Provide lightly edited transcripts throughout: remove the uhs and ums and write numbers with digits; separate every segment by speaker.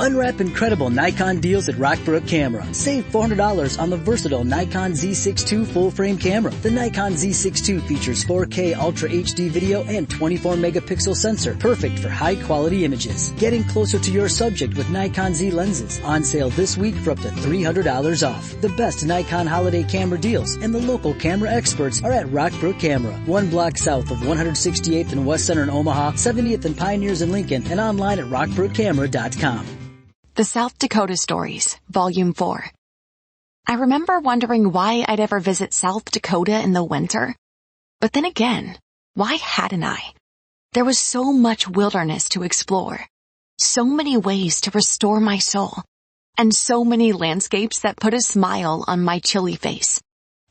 Speaker 1: Unwrap incredible Nikon deals at Rockbrook Camera. Save $400 on the versatile Nikon Z6 II full-frame camera. The Nikon Z6 II features 4K Ultra HD video and 24-megapixel sensor, perfect for high-quality images. Getting closer to your subject with Nikon Z lenses. On sale this week for up to $300 off. The best Nikon holiday camera deals and the local camera experts are at Rockbrook Camera. 1 block south of 168th and West Center in Omaha, 70th and Pioneers in Lincoln, and online at rockbrookcamera.com.
Speaker 2: The South Dakota Stories, Volume 4. I remember wondering why I'd ever visit South Dakota in the winter. But then again, why hadn't I? There was so much wilderness to explore, so many ways to restore my soul, and so many landscapes that put a smile on my chilly face.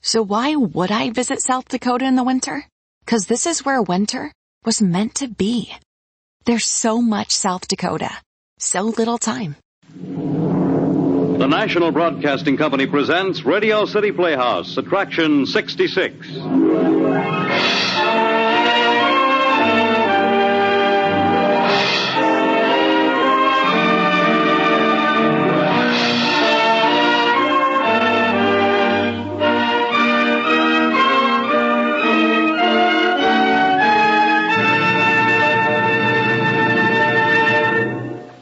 Speaker 2: So why would I visit South Dakota in the winter? 'Cause this is where winter was meant to be. There's so much South Dakota, so little time.
Speaker 3: The National Broadcasting Company presents Radio City Playhouse, Attraction 66.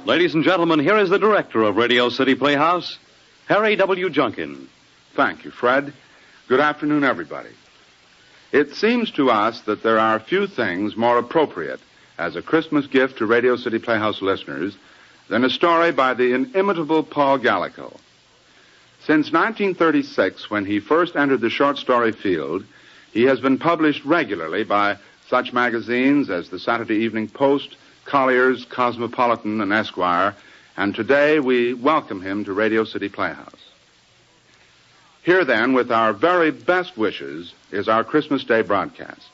Speaker 3: Ladies and gentlemen, here is the director of Radio City Playhouse, Harry W. Junkin.
Speaker 4: Thank you, Fred. Good afternoon, everybody. It seems to us that there are few things more appropriate as a Christmas gift to Radio City Playhouse listeners than a story by the inimitable Paul Gallico. Since 1936, when he first entered the short story field, he has been published regularly by such magazines as the Saturday Evening Post, Collier's, Cosmopolitan, and Esquire, and today we welcome him to Radio City Playhouse. Here then, with our very best wishes, is our Christmas Day broadcast.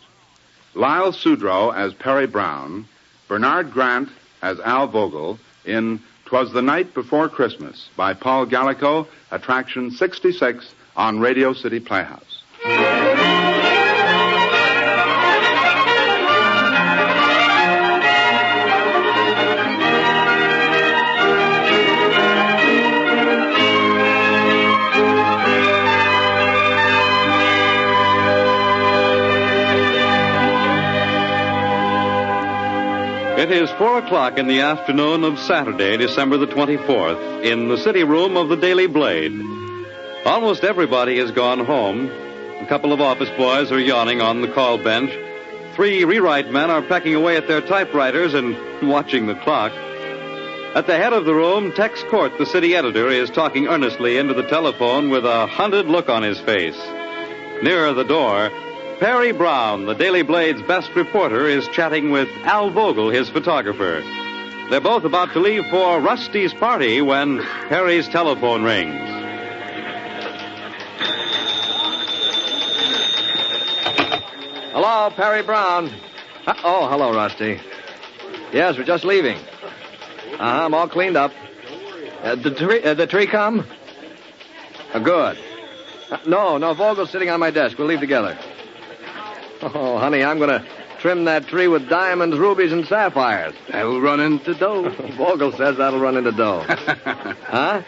Speaker 4: Lyle Sudrow as Perry Brown, Bernard Grant as Al Vogel in "'Twas the Night Before Christmas" by Paul Gallico, Attraction 66 on Radio City Playhouse.
Speaker 3: It is 4 o'clock in the afternoon of Saturday, December the 24th, in the city room of the Daily Blade. Almost everybody has gone home. A couple of office boys are yawning on the call bench. 3 rewrite men are pecking away at their typewriters and watching the clock. At the head of the room, Tex Court, the city editor, is talking earnestly into the telephone with a hunted look on his face. Nearer the door, Perry Brown, the Daily Blade's best reporter, is chatting with Al Vogel, his photographer. They're both about to leave for Rusty's party when Perry's telephone rings.
Speaker 5: Hello, Perry Brown. Oh, hello, Rusty. Yes, we're just leaving. I'm all cleaned up. The tree come? Good. No, Vogel's sitting on my desk. We'll leave together. Oh, honey, I'm going to trim that tree with diamonds, rubies, and sapphires.
Speaker 6: That'll run into dough.
Speaker 5: Vogel says that'll run into dough. Huh?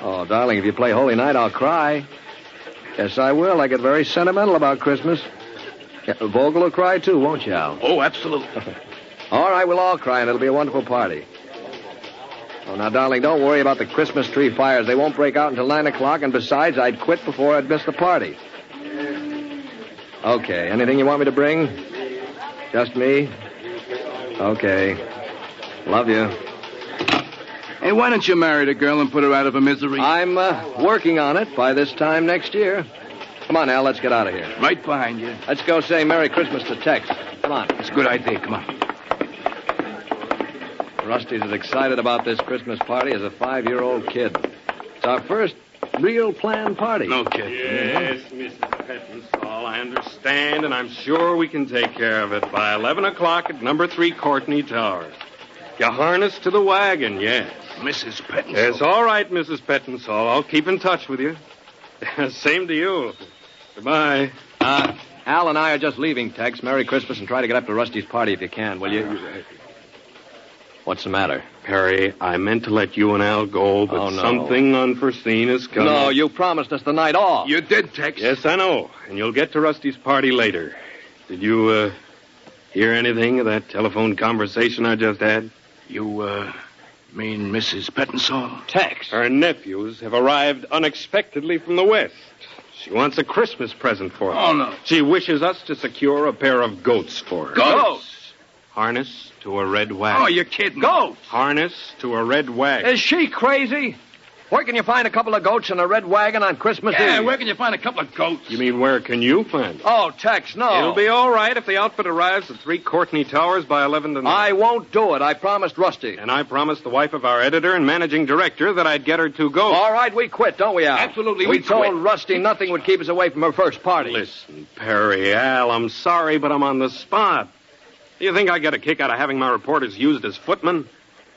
Speaker 5: Oh, darling, if you play Holy Night, I'll cry. Yes, I will. I get very sentimental about Christmas. Yeah, Vogel will cry, too, won't you, Al?
Speaker 6: Oh, absolutely.
Speaker 5: All right, we'll all cry, and it'll be a wonderful party. Oh, now, darling, don't worry about the Christmas tree fires. They won't break out until 9 o'clock, and besides, I'd quit before I'd miss the party. Okay, anything you want me to bring? Just me? Okay. Love you.
Speaker 6: Hey, why don't you marry the girl and put her out of her misery?
Speaker 5: I'm working on it by this time next year. Come on, Al, let's get out of here.
Speaker 6: Right behind you.
Speaker 5: Let's go say Merry Christmas to Tex. Come on.
Speaker 6: It's a good idea. Come on.
Speaker 5: Rusty's as excited about this Christmas party as a 5-year-old kid. It's our first real planned party.
Speaker 6: Okay.
Speaker 7: Yes, Mrs. Pettinsall, I understand, and I'm sure we can take care of it by 11 o'clock at number 3 Courtney Towers. You harness to the wagon, yes.
Speaker 6: Mrs. Pettinsall.
Speaker 7: Yes, all right, Mrs. Pettinsall. I'll keep in touch with you. Same to you. Goodbye.
Speaker 5: Al and I are just leaving, Tex. Merry Christmas, and try to get up to Rusty's party if you can, will you? What's the matter?
Speaker 7: Perry, I meant to let you and Al go, but something unforeseen has come.
Speaker 5: No, you promised us the night off.
Speaker 6: You did, Tex.
Speaker 7: Yes, I know. And you'll get to Rusty's party later. Did you, hear anything of that telephone conversation I just had?
Speaker 6: You, mean Mrs. Pettinsall?
Speaker 5: Tex.
Speaker 7: Her nephews have arrived unexpectedly from the West. She wants a Christmas present for her.
Speaker 6: Oh, no.
Speaker 7: She wishes us to secure a pair of goats for her.
Speaker 6: Goats?
Speaker 7: Harness to a red wagon.
Speaker 6: Oh, you're kidding.
Speaker 5: Goats?
Speaker 7: Harness to a red wagon.
Speaker 5: Is she crazy? Where can you find a couple of goats and a red wagon on Christmas Eve?
Speaker 6: Yeah, where can you find a couple of goats?
Speaker 7: You mean where can you find them?
Speaker 5: Oh, Tex, no.
Speaker 7: It'll be all right if the outfit arrives at 3 Courtney Towers by 11 tonight.
Speaker 5: I won't do it. I promised Rusty.
Speaker 7: And I promised the wife of our editor and managing director that I'd get her 2 goats.
Speaker 5: All right, we quit, don't we, Al?
Speaker 6: Absolutely,
Speaker 5: we
Speaker 6: we
Speaker 5: told
Speaker 6: quit.
Speaker 5: Rusty nothing would keep us away from her first party.
Speaker 7: Listen, Perry, Al, I'm sorry, but I'm on the spot. Do you think I get a kick out of having my reporters used as footmen?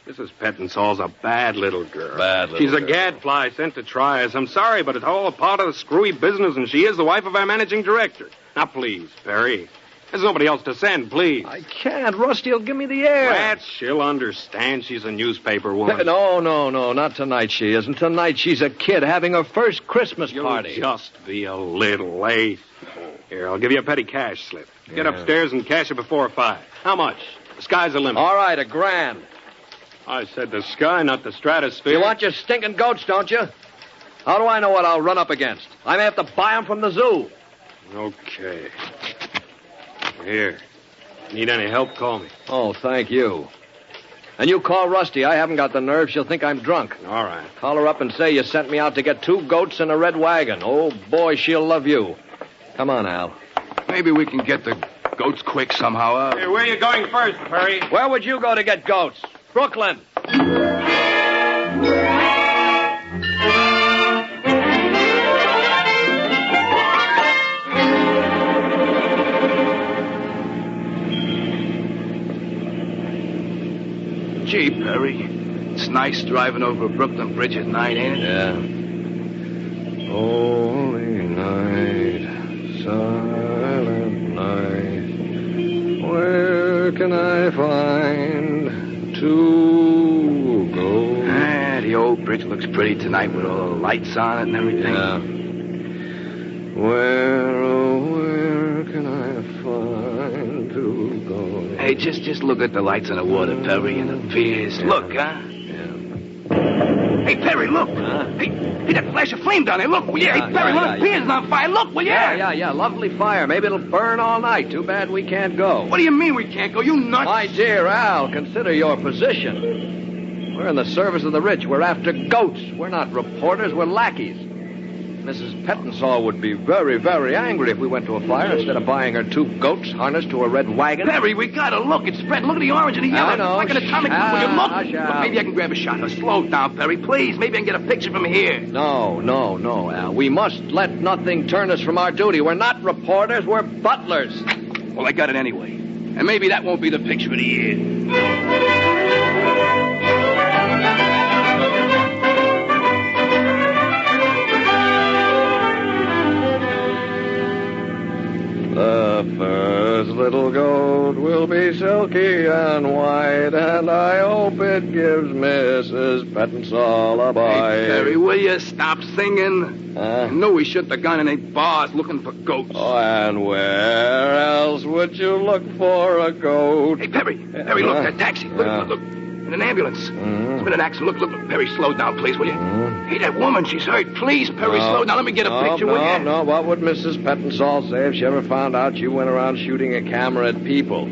Speaker 7: Mrs. Pettinsall's a bad little girl. She's a gadfly sent to try us. I'm sorry, but it's all a part of the screwy business, and she is the wife of our managing director. Now, please, Perry. There's nobody else to send, please.
Speaker 5: I can't. Rusty'll give me the air.
Speaker 7: That she'll understand. She's a newspaper woman.
Speaker 5: No, not tonight she isn't. Tonight she's a kid having her first Christmas party.
Speaker 7: You'll just be a little late. Here, I'll give you a petty cash slip. Get upstairs and cash it before 5. How much? The sky's the limit.
Speaker 5: All right, $1,000.
Speaker 7: I said the sky, not the stratosphere.
Speaker 5: You want your stinking goats, don't you? How do I know what I'll run up against? I may have to buy them from the zoo.
Speaker 7: Okay. Here. Need any help, call me.
Speaker 5: Oh, thank you. And you call Rusty. I haven't got the nerve. She'll think I'm drunk.
Speaker 7: All right.
Speaker 5: Call her up and say you sent me out to get 2 goats and a red wagon. Oh, boy, she'll love you. Come on, Al.
Speaker 6: Maybe we can get the goats quick somehow.
Speaker 7: Hey, where are you going first, Perry?
Speaker 5: Where would you go to get goats? Brooklyn.
Speaker 6: Gee, Perry, it's nice driving over Brooklyn Bridge at night, ain't it?
Speaker 5: Yeah. Holy night, silent night, where can I find 2 goats?
Speaker 6: The old bridge looks pretty tonight with all the lights on it and everything.
Speaker 5: Yeah. Where can I find 2 goats?
Speaker 6: Hey, just look at the lights on the water, Perry, and the piers.
Speaker 5: Yeah.
Speaker 6: Look, huh?
Speaker 5: Yeah.
Speaker 6: Hey, Perry, look.
Speaker 5: Huh?
Speaker 6: Hey, that flash of flame down there. Look, will you? Hey, Perry, one of the piers is on fire. Look, will you?
Speaker 5: Yeah. Lovely fire. Maybe it'll burn all night. Too bad we can't go.
Speaker 6: What do you mean we can't go? You nuts?
Speaker 5: My dear Al, consider your position. We're in the service of the rich. We're after goats. We're not reporters. We're lackeys. Mrs. Pettinsall would be very, very angry if we went to a fire instead of buying her 2 goats harnessed to a red wagon.
Speaker 6: Perry, we gotta look. It's spread. Look at the orange and the yellow.
Speaker 5: I know.
Speaker 6: It's like an atomic bomb. Will you look?
Speaker 5: Hush, Al.
Speaker 6: Look, maybe I can grab a shot. Now, slow down, Perry, please. Maybe I can get a picture from here.
Speaker 5: No, Al. We must let nothing turn us from our duty. We're not reporters. We're butlers.
Speaker 6: Well, I got it anyway. And maybe that won't be the picture of the year.
Speaker 5: The first little goat will be silky and white, and I hope it gives Mrs. Pettinsall a bite.
Speaker 6: Hey, Perry, will you stop singing? I know we shouldn't have gone in any bars looking for goats.
Speaker 5: Oh, and where else would you look for a goat?
Speaker 6: Hey, Perry, look, that taxi. Look. In an ambulance. It's been an accident. Look. Perry, slow down, please, will you? Hey, that woman, she's hurt. Please, Perry, slow down. Let me get a picture, will you?
Speaker 5: No. What would Mrs. Pettinsall say if she ever found out you went around shooting a camera at people?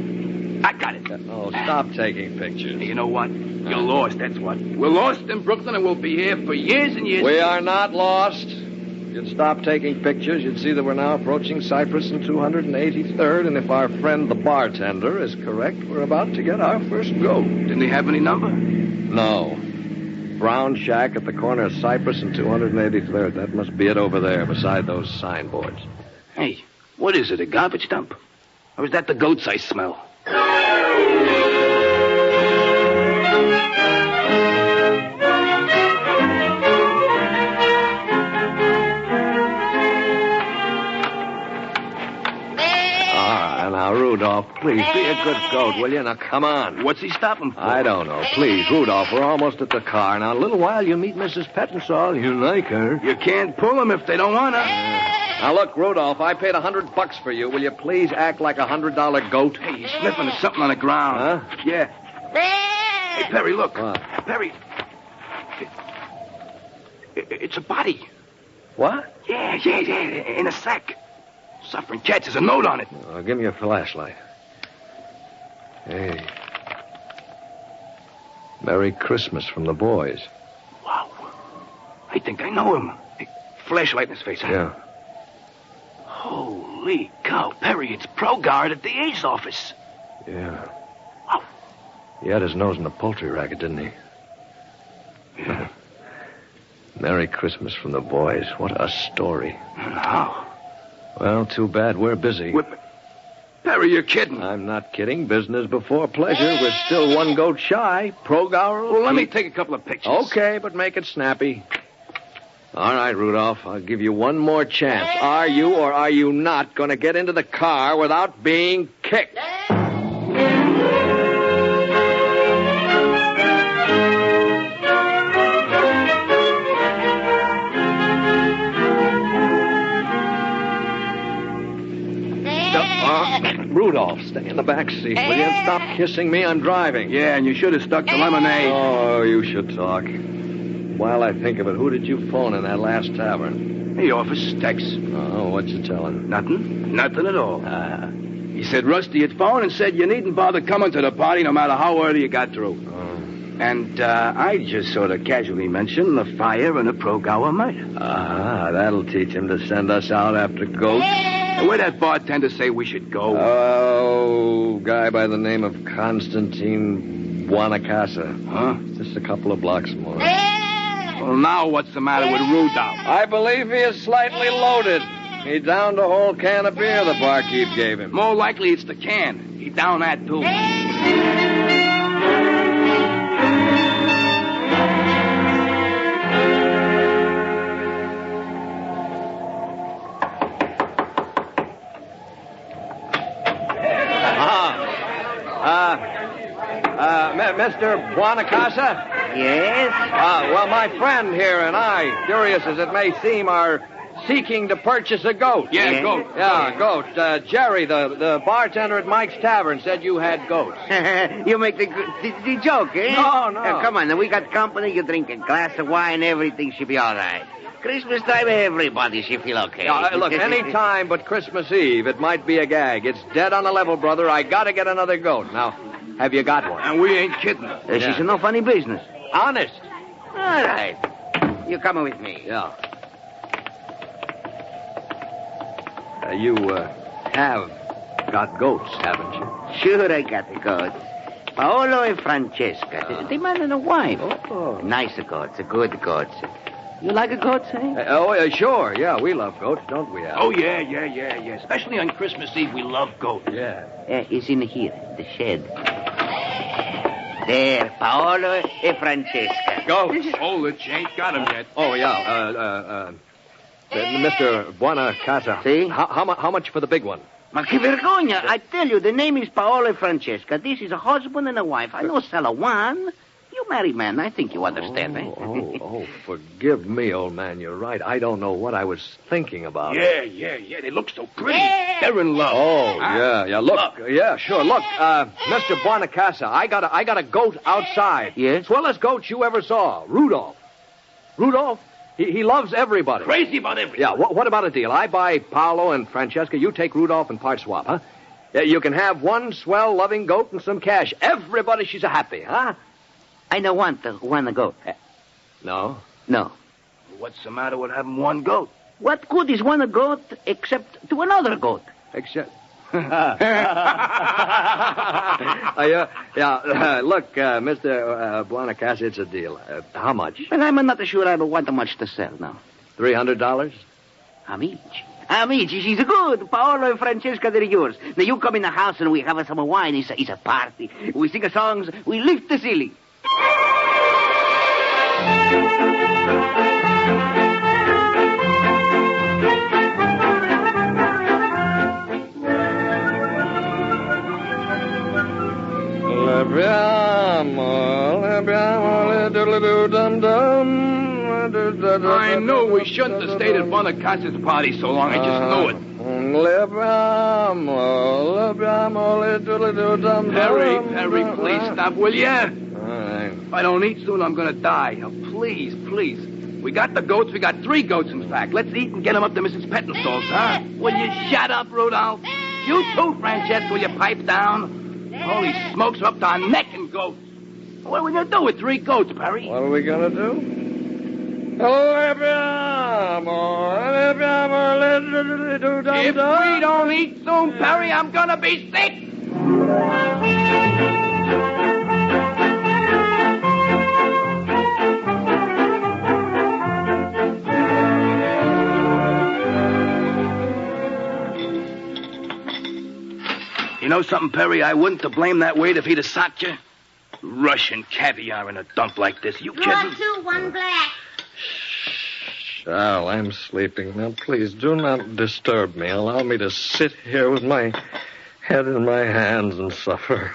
Speaker 6: I got it.
Speaker 5: Oh, stop taking pictures.
Speaker 6: Hey, you know what? You're lost, that's what. We're lost in Brooklyn, and we'll be here for years and years.
Speaker 5: We are not lost. If you'd stop taking pictures, you'd see that we're now approaching Cypress and 283rd, and if our friend the bartender is correct, we're about to get our first goat.
Speaker 6: Didn't he have any number?
Speaker 5: No. Brown shack at the corner of Cypress and 283rd. That must be it over there, beside those signboards.
Speaker 6: Hey, what is it, a garbage dump? Or is that the goats I smell?
Speaker 5: Now, Rudolph, please, be a good goat, will you? Now, come on.
Speaker 6: What's he stopping for?
Speaker 5: I don't know. Please, Rudolph, we're almost at the car. Now, in a little while, you meet Mrs. Pettinsall. You like her.
Speaker 6: You can't pull them if they don't want to.
Speaker 5: Now, look, Rudolph, I paid $100 for you. Will you please act like a $100 goat?
Speaker 6: Hey, he's sniffing at something on the ground.
Speaker 5: Huh?
Speaker 6: Yeah. Hey, Perry, look.
Speaker 5: What?
Speaker 6: Perry. It's a body.
Speaker 5: What?
Speaker 6: Yeah, in a sack. Suffering cats. There's a note on it.
Speaker 5: Oh, give me a flashlight. Hey. Merry Christmas from the boys.
Speaker 6: Wow. I think I know him. Hey, flashlight in his face, huh?
Speaker 5: Yeah.
Speaker 6: Holy cow, Perry, it's Pro Guard at the A's office.
Speaker 5: Yeah.
Speaker 6: Wow.
Speaker 5: He had his nose in the poultry racket, didn't he?
Speaker 6: Yeah.
Speaker 5: Merry Christmas from the boys. What a story.
Speaker 6: How?
Speaker 5: Well, too bad we're busy.
Speaker 6: Perry, you're kidding.
Speaker 5: I'm not kidding. Business before pleasure. We're still one goat shy. Pro-Gower.
Speaker 6: Well, let me take a couple of pictures.
Speaker 5: Okay, but make it snappy. All right, Rudolph. I'll give you one more chance. Are you or are you not going to get into the car without being kicked? Rudolph, stay in the back seat, will you? And stop kissing me. I'm driving.
Speaker 6: Yeah, and you should have stuck to lemonade.
Speaker 5: Oh, you should talk. While I think of it, who did you phone in that last tavern?
Speaker 6: The office, Tex.
Speaker 5: Oh, what'd you tell him?
Speaker 6: Nothing. Nothing at all. He said Rusty had phoned and said you needn't bother coming to the party no matter how early you got through.
Speaker 5: Oh.
Speaker 6: And I just sort of casually mentioned the fire and the Pro-Gower murder.
Speaker 5: That'll teach him to send us out after goats.
Speaker 6: And where'd that bartender say we should go?
Speaker 5: Oh, guy by the name of Constantine Buonacasa.
Speaker 6: Huh?
Speaker 5: Just a couple of blocks more.
Speaker 6: Well, now what's the matter with Rudolph?
Speaker 5: I believe he is slightly loaded. He downed a whole can of beer the barkeep gave him.
Speaker 6: More likely it's the can. He downed that, too.
Speaker 5: Mr. Buonacasa?
Speaker 8: Yes?
Speaker 5: Well, my friend here and I, curious as it may seem, are seeking to purchase a goat.
Speaker 6: Yeah, goat.
Speaker 5: Yeah, goat. Jerry, the bartender at Mike's Tavern, said you had goats.
Speaker 8: You make the joke, eh?
Speaker 5: No.
Speaker 8: Come on, we got company. You drink a glass of wine, everything should be all right. Christmas time, everybody should feel okay.
Speaker 5: Look, any time but Christmas Eve, it might be a gag. It's dead on the level, brother. I gotta get another goat. Now, have you got one?
Speaker 6: And we ain't kidding.
Speaker 8: This is no funny business.
Speaker 5: Honest.
Speaker 8: All right. You coming with me?
Speaker 5: Yeah. You have got goats, haven't you?
Speaker 8: Sure, I got the goats. Paolo and Francesca. They man and a wife.
Speaker 5: Oh.
Speaker 8: Nice goats, good goats. You like a goat, eh?
Speaker 5: Sure. Yeah, we love goats, don't we, Al?
Speaker 6: Oh, yeah. Especially on Christmas Eve, we love goats.
Speaker 5: Yeah.
Speaker 8: It's in here, the shed. There, Paolo and Francesca.
Speaker 6: Goats. Hold it, you ain't got them yet.
Speaker 5: Oh, yeah. Mr. Buonacasa.
Speaker 8: See?
Speaker 5: How much for the big one?
Speaker 8: Ma che vergogna. I tell you, the name is Paolo and Francesca. This is a husband and a wife. I know sell a one. You married man. I think you understand, eh?
Speaker 5: Forgive me, old man. You're right. I don't know what I was thinking about.
Speaker 6: Yeah. They look so pretty. They're in love.
Speaker 5: Oh, yeah. Look. Yeah, sure. Look, Mr. Buonacasa, I got a goat outside.
Speaker 8: Yes?
Speaker 5: Swellest goat you ever saw. Rudolph. He loves everybody.
Speaker 6: Crazy about everything.
Speaker 5: Yeah, what about a deal? I buy Paolo and Francesca. You take Rudolph and part swap, huh? You can have one swell, loving goat and some cash. Everybody, she's a happy, huh?
Speaker 8: I don't want the goat.
Speaker 5: No?
Speaker 8: No.
Speaker 6: What's the matter with having one goat?
Speaker 8: What good is one goat except to another goat?
Speaker 5: Except... Look, Mr. Buonacasa, it's a deal. How much?
Speaker 8: Well, I'm not sure I want much to sell now.
Speaker 5: $300?
Speaker 8: Amici, she's good. Paolo and Francesca, they're yours. Now, you come in the house and we have some wine. It's a party. We sing songs. We lift the ceiling.
Speaker 6: I knew we shouldn't have stayed at Bonacasa's party so long. I just knew it. Perry, please stop, will you?
Speaker 5: All right.
Speaker 6: If I don't eat soon, I'm going to die. Oh, please. We got the goats. We got 3 goats, in fact. Let's eat and get them up to Mrs. Pettenstall's, huh? Will you shut up, Rudolph? You too, Francesca. Will you pipe down? Holy smokes, we're up to our neck in goats. What are we going to do with 3 goats, Perry?
Speaker 5: What are we going to do?
Speaker 6: If we don't eat soon, Perry, I'm going to be sick. You know something, Perry? I wouldn't have blamed that waiter if he'd have socked you. Russian caviar in a dump like this. You kidding?
Speaker 9: 2, 1 black.
Speaker 5: Al, I'm sleeping. Now, please, do not disturb me. Allow me to sit here with my head in my hands and suffer.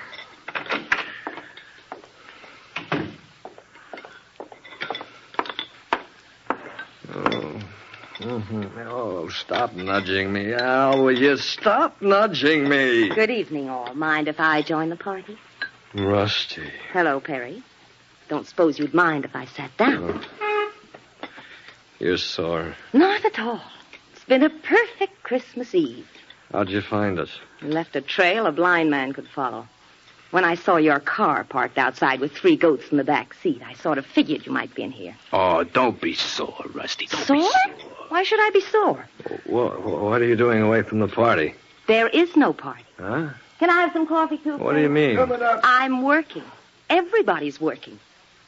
Speaker 5: Oh, stop nudging me, Al. Will you stop nudging me?
Speaker 9: Good evening, all. Mind if I join the party?
Speaker 5: Rusty.
Speaker 9: Hello, Perry. Don't suppose you'd mind if I sat down.
Speaker 5: You're sore.
Speaker 9: Not at all. It's been a perfect Christmas Eve.
Speaker 5: How'd you find us?
Speaker 9: You left a trail a blind man could follow. When I saw your car parked outside with 3 goats in the back seat, I sort of figured you might be in here.
Speaker 6: Oh, don't be sore, Rusty. Don't
Speaker 9: Sore?
Speaker 6: be sore.
Speaker 9: Why should I be sore?
Speaker 5: What are you doing away from the party?
Speaker 9: There is no party.
Speaker 5: Huh?
Speaker 9: Can I have some coffee, too?
Speaker 5: What do you mean?
Speaker 9: I'm working. Everybody's working.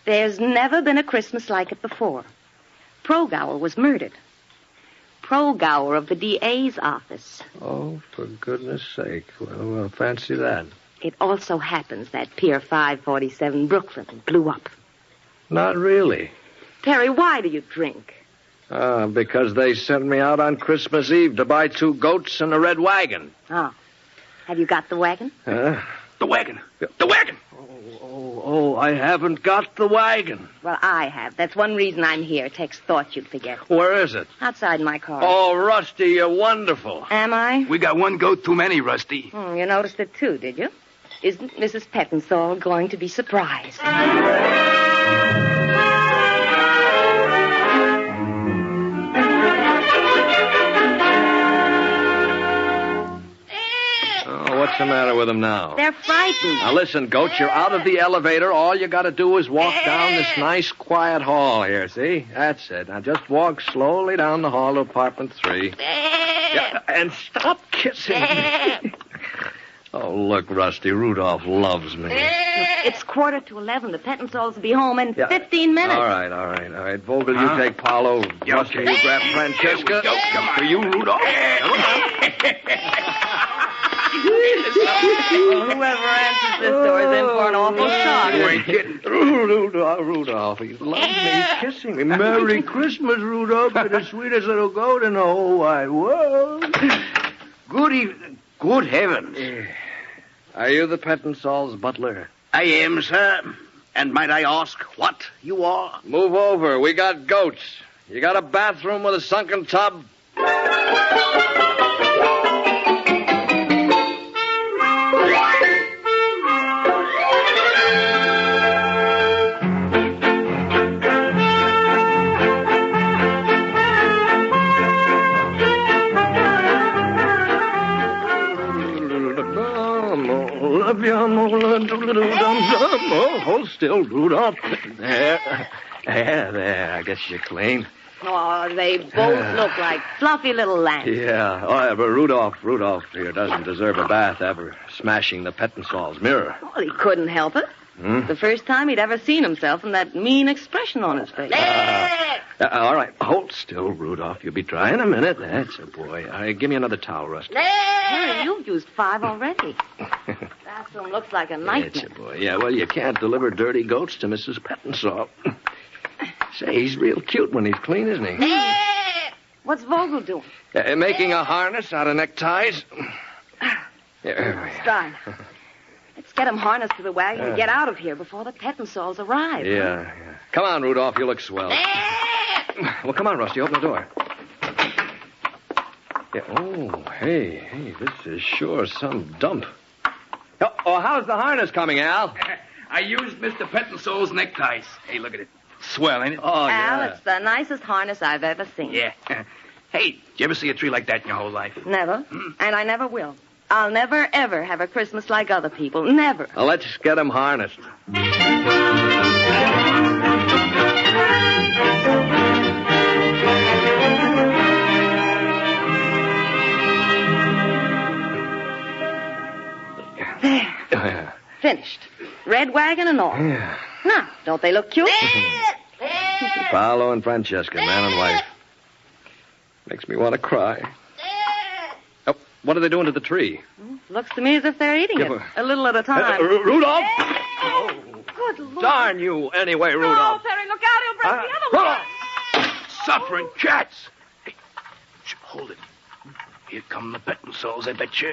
Speaker 9: There's never been a Christmas like it before. Progauer was murdered. Progauer of the DA's office.
Speaker 5: Oh, for goodness sake. Well, fancy that.
Speaker 9: It also happens that Pier 547 Brooklyn blew up.
Speaker 5: Not really.
Speaker 9: Perry, why do you drink?
Speaker 5: Because they sent me out on Christmas Eve to buy 2 goats and a red wagon.
Speaker 9: Oh. Have you got the wagon?
Speaker 5: Huh?
Speaker 6: The wagon. The wagon.
Speaker 5: Oh, I haven't got the wagon.
Speaker 9: Well, I have. That's one reason I'm here. Tex thought you'd forget.
Speaker 5: Where is it?
Speaker 9: Outside my car.
Speaker 5: Oh, Rusty, you're wonderful.
Speaker 9: Am I?
Speaker 6: We got 1 goat too many, Rusty.
Speaker 9: You noticed it, too, did you? Isn't Mrs. Pettenstall going to be surprised?
Speaker 5: What's the matter with them now?
Speaker 9: They're frightened.
Speaker 5: Now, listen, Goat, you're out of the elevator. All you got to do is walk down this nice, quiet hall here, see? That's it. Now, just walk slowly down the hall to apartment 3. Yeah, and stop kissing me. Oh, look, Rusty, Rudolph loves me.
Speaker 9: It's 11:15. The Pettenstalls will be home in 15 minutes.
Speaker 5: All right. Vogel, you take Paulo. Rusty, you grab Francesca.
Speaker 6: For you, Rudolph.
Speaker 9: Whoever answers this door is in for an awful shock.
Speaker 6: You ain't kidding.
Speaker 5: Rudolph, he loves me. He's kissing me. Merry Christmas, Rudolph. You're the sweetest little goat in the whole wide world.
Speaker 8: Good evening. Good heavens.
Speaker 5: Are you the Pettenstall's butler?
Speaker 8: I am, sir. And might I ask what you are?
Speaker 5: Move over. We got goats. You got a bathroom with a sunken tub? Hold still, Rudolph. There. I guess you're clean.
Speaker 9: Oh, they both look like fluffy little lambs.
Speaker 5: Yeah. But Rudolph here doesn't deserve a bath ever smashing the Pettenstall's mirror.
Speaker 9: Well, he couldn't help it. The first time he'd ever seen himself and that mean expression on his face.
Speaker 5: All right. Hold still, Rudolph. You'll be dry in a minute. That's a boy. All right, give me another towel, Rusty.
Speaker 9: Harry, you've used 5 already. Bathroom looks like a nightmare.
Speaker 5: That's a boy. Yeah, well, you can't deliver dirty goats to Mrs. Pettenstall. Say, he's real cute when he's clean, isn't he?
Speaker 9: What's Vogel doing?
Speaker 5: Making a harness out of neckties.
Speaker 9: Stein. Let's get him harnessed to the wagon and get out of here before the Pettenstalls arrive.
Speaker 5: Yeah. Come on, Rudolph. You look swell. Well, come on, Rusty. Open the door. Yeah. Oh, hey, this is sure some dump. Oh, how's the harness coming, Al?
Speaker 6: I used Mr. Pettinsole's neckties. Hey, look at it. Swell, ain't it?
Speaker 5: Oh,
Speaker 9: Al,
Speaker 5: yeah.
Speaker 9: it's the nicest harness I've ever seen.
Speaker 6: Yeah. Hey, did you ever see a tree like that in your whole life?
Speaker 9: Never. And I never will. I'll never, ever have a Christmas like other people. Never.
Speaker 5: Well, let's get him harnessed.
Speaker 9: There. Finished. Red wagon and all.
Speaker 5: Yeah.
Speaker 9: Now, don't they look cute?
Speaker 5: Paolo and Francesca, man and wife. Makes me want to cry. Oh, what are they doing to the tree?
Speaker 9: Looks to me as if they're eating it. A little at a time.
Speaker 5: Rudolph!
Speaker 9: Good Lord.
Speaker 5: Darn you anyway,
Speaker 9: Oh,
Speaker 5: Rudolph.
Speaker 9: Perry, look out. He'll break the other one.
Speaker 6: Suffering cats. Hey, hold it. Here come the Pettinsoles, I bet you.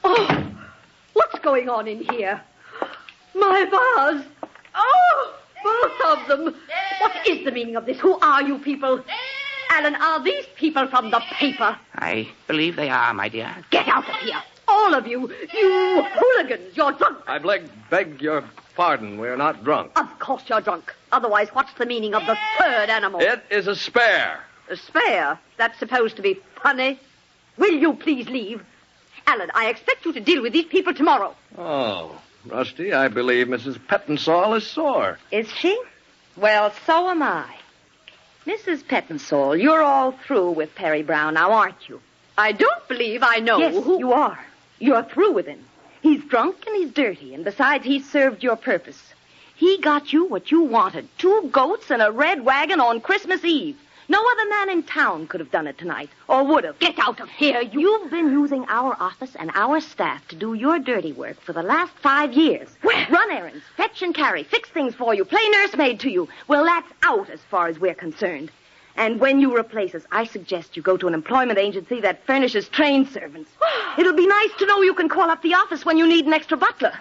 Speaker 10: Oh, what's going on in here? My vase. Oh, both of them. What is the meaning of this? Who are you people? Alan, are these people from the paper?
Speaker 8: I believe they are, my dear.
Speaker 10: Get out of here. All of you. You hooligans. You're drunk.
Speaker 5: I beg your pardon. We're not drunk.
Speaker 10: Of course you're drunk. Otherwise, what's the meaning of the third animal?
Speaker 5: It is a spare.
Speaker 10: A spare? That's supposed to be funny. Will you please leave? Alan, I expect you to deal with these people tomorrow.
Speaker 5: Oh, Rusty, I believe Mrs. Pettinsole is sore.
Speaker 9: Is she? Well, so am I. Mrs. Pettinsole, you're all through with Perry Brown now, aren't you?
Speaker 10: I don't believe I know
Speaker 9: Yes,
Speaker 10: who...
Speaker 9: you are. You're through with him. He's drunk and he's dirty, and besides, he's served your purpose. He got you what you wanted, 2 goats and a red wagon on Christmas Eve. No other man in town could have done it tonight, or would have.
Speaker 10: Get out of here, you...
Speaker 9: You've been using our office and our staff to do your dirty work for the last 5 years.
Speaker 10: Where?
Speaker 9: Run errands, fetch and carry, fix things for you, play nursemaid to you. Well, that's out as far as we're concerned. And when you replace us, I suggest you go to an employment agency that furnishes trained servants. It'll be nice to know you can call up the office when you need an extra butler.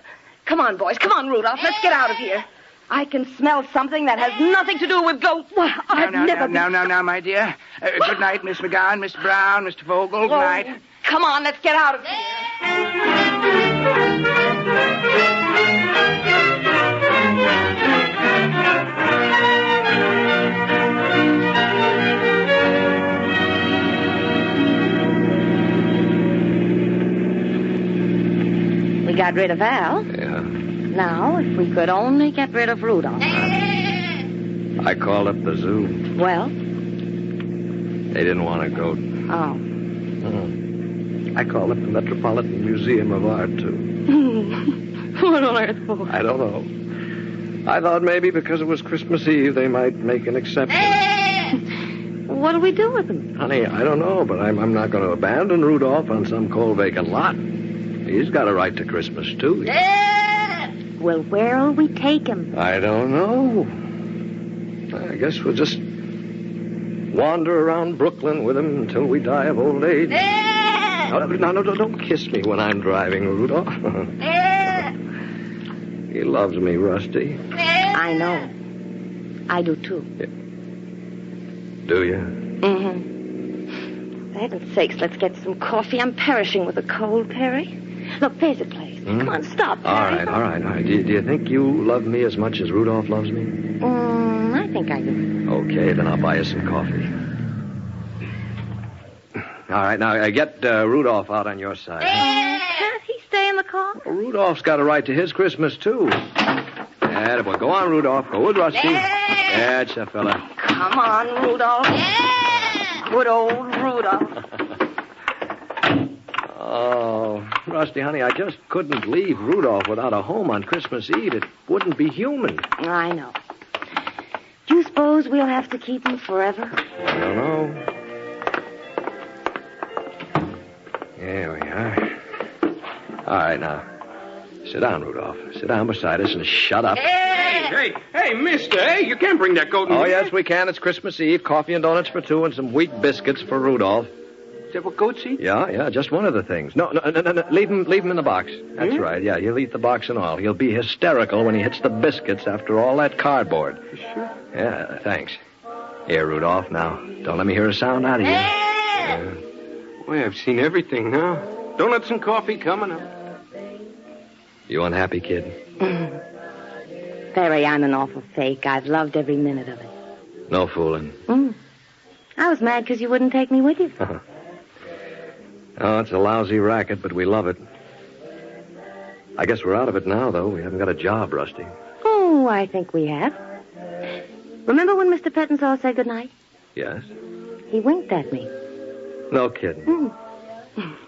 Speaker 9: Come on, boys. Come on, Rudolph. Let's get out of here. I can smell something that has nothing to do with goats.
Speaker 10: Well, I've never been...
Speaker 8: Now, my dear. Good night, Miss McGowan, Mr. Brown, Mr. Vogel. Good night.
Speaker 9: Come on, let's get out of here. We got rid of Al.
Speaker 5: Yeah.
Speaker 9: Now, if we could only get rid of Rudolph.
Speaker 5: I called up the zoo.
Speaker 9: Well?
Speaker 5: They didn't want a goat.
Speaker 9: Oh.
Speaker 5: I called up the Metropolitan Museum of Art, too.
Speaker 9: What on earth for?
Speaker 5: I don't know. I thought maybe because it was Christmas Eve, they might make an exception.
Speaker 9: What'll we do with him?
Speaker 5: Honey, I don't know, but I'm not going to abandon Rudolph on some cold, vacant lot. He's got a right to Christmas, too.
Speaker 9: Well, where'll we take him?
Speaker 5: I don't know. I guess we'll just wander around Brooklyn with him until we die of old age. No, don't kiss me when I'm driving, Rudolph. He loves me, Rusty.
Speaker 9: I know. I do, too.
Speaker 5: Do you?
Speaker 9: Mm-hmm. For heaven's sakes, let's get some coffee. I'm perishing with a cold, Perry. Look, there's a place. Come on, stop, Perry.
Speaker 5: All right. Do you think you love me as much as Rudolph loves me?
Speaker 9: I think I do.
Speaker 5: Okay, then I'll buy you some coffee. All right, now get Rudolph out on your side.
Speaker 9: Can't he stay in the car?
Speaker 5: Well, Rudolph's got a right to his Christmas, too. Attaboy. Go on, Rudolph. Go with Rusty. That's a fella.
Speaker 9: Come on, Rudolph. Good old Rudolph.
Speaker 5: Oh, Rusty, honey, I just couldn't leave Rudolph without a home on Christmas Eve. It wouldn't be human.
Speaker 9: I know. Do you suppose we'll have to keep him forever?
Speaker 5: I don't know. Here we are. All right, now. Sit down, Rudolph. Sit down beside us and shut up.
Speaker 7: Hey, mister, hey, you can't bring that goat in
Speaker 5: Oh,
Speaker 7: here.
Speaker 5: yes, we can. It's Christmas Eve. Coffee and donuts for 2 and some wheat biscuits for Rudolph.
Speaker 6: that what goats eat?
Speaker 5: Yeah, just one of the things. No. Leave him in the box. That's right, yeah, he'll eat the box and all. He'll be hysterical when he hits the biscuits after all that cardboard.
Speaker 6: You sure?
Speaker 5: Yeah, thanks. Here, Rudolph, now, don't let me hear a sound out of you.
Speaker 7: Boy, I've seen everything now. Donuts and coffee coming up.
Speaker 5: You unhappy, kid?
Speaker 9: Perry, I'm an awful fake. I've loved every minute of it.
Speaker 5: No fooling.
Speaker 9: I was mad because you wouldn't take me with you.
Speaker 5: Oh, it's a lousy racket, but we love it. I guess we're out of it now, though. We haven't got a job, Rusty.
Speaker 9: Oh, I think we have. Remember when Mr. Pettinsall said goodnight?
Speaker 5: Yes?
Speaker 9: He winked at me.
Speaker 5: No kidding.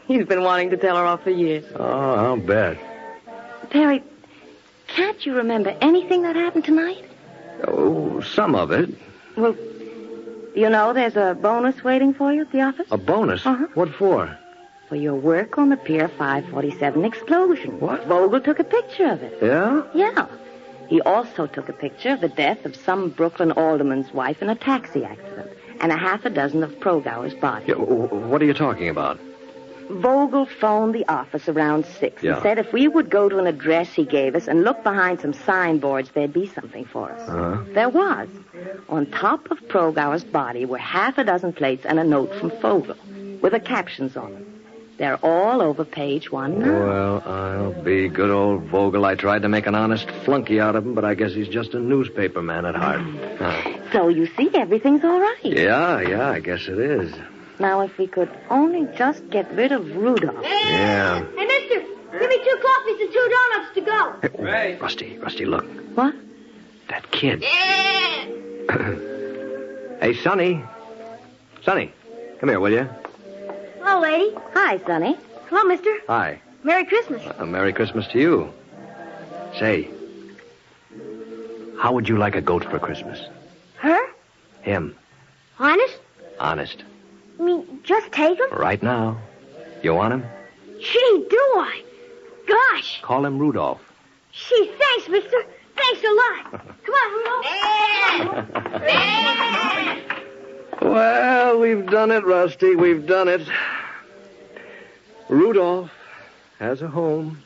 Speaker 9: He's been wanting to tell her off for years.
Speaker 5: Oh, I'll bet.
Speaker 9: Perry, can't you remember anything that happened tonight?
Speaker 5: Oh, some of it.
Speaker 9: Well, you know there's a bonus waiting for you at the office?
Speaker 5: A bonus?
Speaker 9: Uh-huh.
Speaker 5: What for?
Speaker 9: For your work on the Pier 547 explosion.
Speaker 5: What?
Speaker 9: Vogel took a picture of it.
Speaker 5: Yeah?
Speaker 9: Yeah. He also took a picture of the death of some Brooklyn alderman's wife in a taxi accident, and a half a dozen of Progauer's bodies.
Speaker 5: Yeah, what are you talking about?
Speaker 9: Vogel phoned the office around 6 and said if we would go to an address he gave us and look behind some signboards, there'd be something for us.
Speaker 5: Uh-huh.
Speaker 9: There was. On top of Progauer's body were half a dozen plates and a note from Vogel with the captions on them. They're all over page 1 now.
Speaker 5: Well, I'll be good old Vogel. I tried to make an honest flunky out of him, but I guess he's just a newspaper man at heart.
Speaker 9: So you see, everything's all right.
Speaker 5: Yeah, I guess it is.
Speaker 9: Now, if we could only just get rid of Rudolph.
Speaker 5: Yeah.
Speaker 10: Hey, mister, give me 2 coffees and 2 donuts to go.
Speaker 5: Hey, Rusty, look.
Speaker 9: What?
Speaker 5: That kid. Hey, Sonny. Sonny, come here, will you?
Speaker 10: Hello, lady.
Speaker 9: Hi, Sonny.
Speaker 10: Hello, mister.
Speaker 5: Hi.
Speaker 10: Merry Christmas.
Speaker 5: Merry Christmas to you. Say, how would you like a goat for Christmas?
Speaker 10: Her?
Speaker 5: Him.
Speaker 10: Honest?
Speaker 5: Honest.
Speaker 10: You mean just take him?
Speaker 5: Right now. You want him?
Speaker 10: Gee, do I? Gosh.
Speaker 5: Call him Rudolph.
Speaker 10: Gee, thanks, mister. Thanks a lot. Come on, Rudolph.
Speaker 5: Well, we've done it, Rusty. We've done it. Rudolph has a home.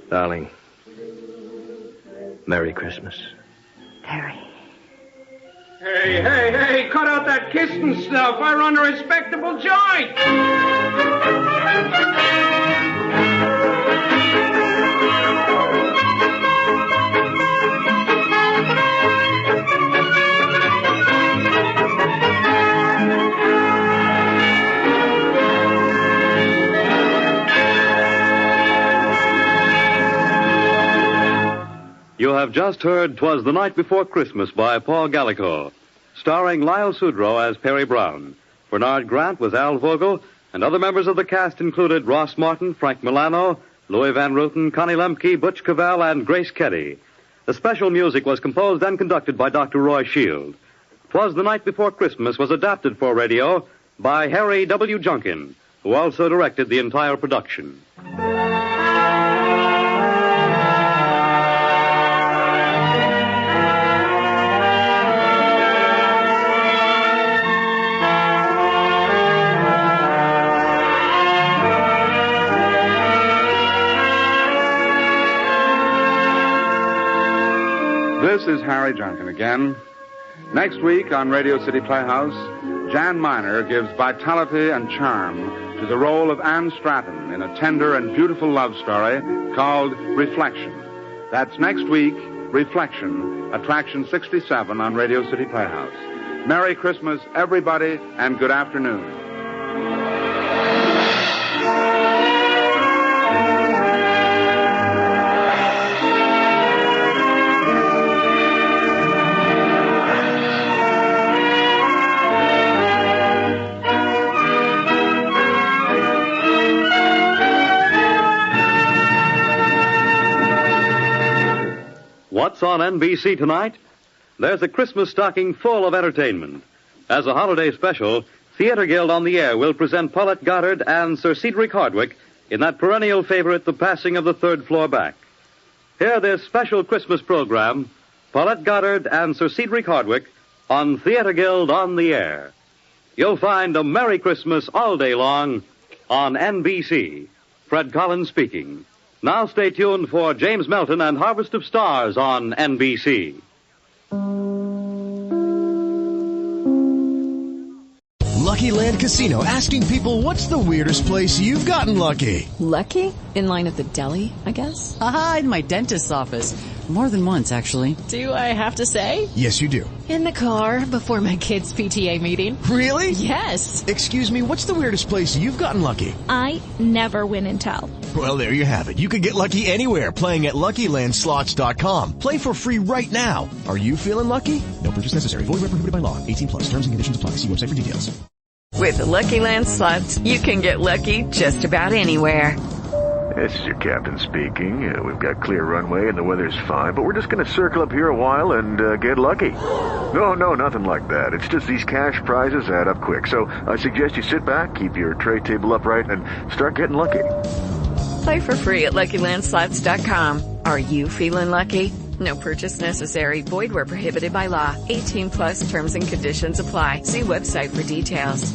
Speaker 5: Darling, Merry Christmas.
Speaker 9: Perry.
Speaker 7: Hey, cut out that kissing stuff. I run a respectable joint.
Speaker 3: You have just heard 'Twas the Night Before Christmas by Paul Gallico, starring Lyle Sudrow as Perry Brown. Bernard Grant was Al Vogel, and other members of the cast included Ross Martin, Frank Milano, Louis Van Ruten, Connie Lemke, Butch Cavell, and Grace Keddy. The special music was composed and conducted by Dr. Roy Shield. 'Twas the Night Before Christmas was adapted for radio by Harry W. Junkin, who also directed the entire production.
Speaker 4: This is Harry Junkin again. Next week on Radio City Playhouse, Jan Miner gives vitality and charm to the role of Anne Stratton in a tender and beautiful love story called Reflection. That's next week, Reflection, Attraction 67 on Radio City Playhouse. Merry Christmas, everybody, and good afternoon.
Speaker 3: What's on NBC tonight? There's a Christmas stocking full of entertainment. As a holiday special, Theater Guild on the Air will present Paulette Goddard and Sir Cedric Hardwicke in that perennial favorite, The Passing of the Third Floor Back. Hear this special Christmas program, Paulette Goddard and Sir Cedric Hardwicke on Theater Guild on the Air. You'll find a Merry Christmas all day long on NBC. Fred Collins speaking. Now stay tuned for James Melton and Harvest of Stars on NBC.
Speaker 11: Lucky Land Casino, asking people, what's the weirdest place you've gotten lucky?
Speaker 12: Lucky? In line at the deli, I guess?
Speaker 13: Aha, in my dentist's office. More than once, actually.
Speaker 12: Do I have to say?
Speaker 11: Yes, you do.
Speaker 12: In the car before my kids' PTA meeting.
Speaker 11: Really?
Speaker 12: Yes.
Speaker 11: Excuse me, what's the weirdest place you've gotten lucky?
Speaker 14: I never win and tell.
Speaker 11: Well, there you have it. You can get lucky anywhere, playing at LuckyLandSlots.com. Play for free right now. Are you feeling lucky? No purchase necessary. Void where prohibited by law. 18+. Terms and conditions apply. See website for details.
Speaker 15: With the Lucky Land Slots, you can get lucky just about anywhere.
Speaker 16: This is your captain speaking. We've got clear runway and the weather's fine, but we're just going to circle up here a while and get lucky. No, nothing like that. It's just these cash prizes add up quick. So I suggest you sit back, keep your tray table upright, and start getting lucky.
Speaker 15: Play for free at LuckyLandSlots.com. Are you feeling lucky? No purchase necessary. Void where prohibited by law. 18+ terms and conditions apply. See website for details.